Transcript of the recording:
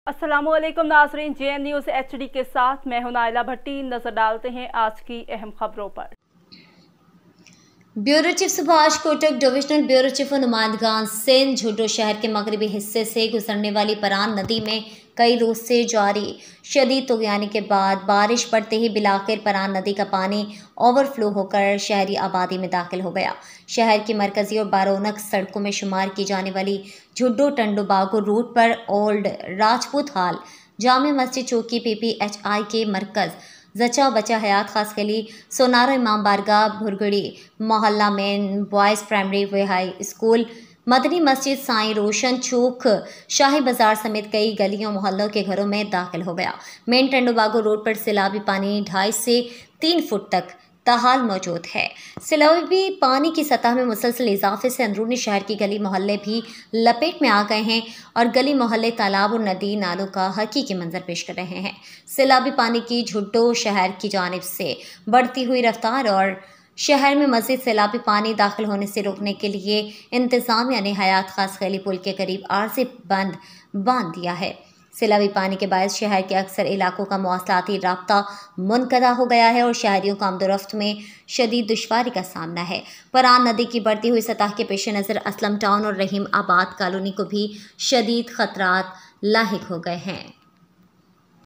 अस्सलामुअलैकुम नाज़रीन, JN news HD के साथ मैं हूं नाइला भट्टी। नजर डालते हैं आज की अहम खबरों पर। Bureau chief Subhash Kotak, divisional bureau chief नुमाइंदगान सिंध झुड्डो शहर के मगरबी हिस्से से गुजरने वाली परान नदी में कई रोज से जारी शदीद तुगयानी के बाद बारिश पड़ते ही बिलाखिर परान नदी का पानी ओवरफ्लो होकर शहरी आबादी में दाखिल हो गया। शहर की मरकजी और बारोनक सड़कों में शुमार की जाने वाली झुड्डो टंडो बागो रूट पर ओल्ड राजपूत हाल, जामे मस्जिद चौकी, PPHI के मरकज़, जचा बचा हयात खास गली, सोनारो इमाम बारगाह, भुरगड़ी मोहल्ला में बॉयज़ प्राइमरी व हाई स्कूल, मदनी मस्जिद, साईं रोशन चौक, शाही बाजार समेत कई गलियों मोहल्लों के घरों में दाखिल हो गया। मेन टंडोबागो रोड पर सैलाबी पानी 2.5 से 3 फुट तक ताहाल मौजूद है। सैलाबी पानी की सतह में मुसलसल इजाफे से अंदरूनी शहर की गली मोहल्ले भी लपेट में आ गए हैं और गली मोहल्ले तालाब और नदी नालों का हकीकी मंजर पेश कर रहे हैं। सैलाबी पानी की झुड्डो शहर की जानिब से बढ़ती हुई रफ्तार और शहर में मज़ीद सैलाबी पानी दाखिल होने से रोकने के लिए इंतज़ामिया ने हयात खास गली पुल के करीब आर्जी बंद बांध दिया है। सैलाबी पानी के बायस शहर के अक्सर इलाकों का मौसलाती राब्ता मुनक़ता हो गया है और शहरियों को आमदोरफ्त में शदीद दुश्वारी का सामना है। परान नदी की बढ़ती हुई सतह के पेश नज़र असलम टाउन और रहीम आबाद कॉलोनी को भी शदीद ख़तरात लाहिक हो गए हैं।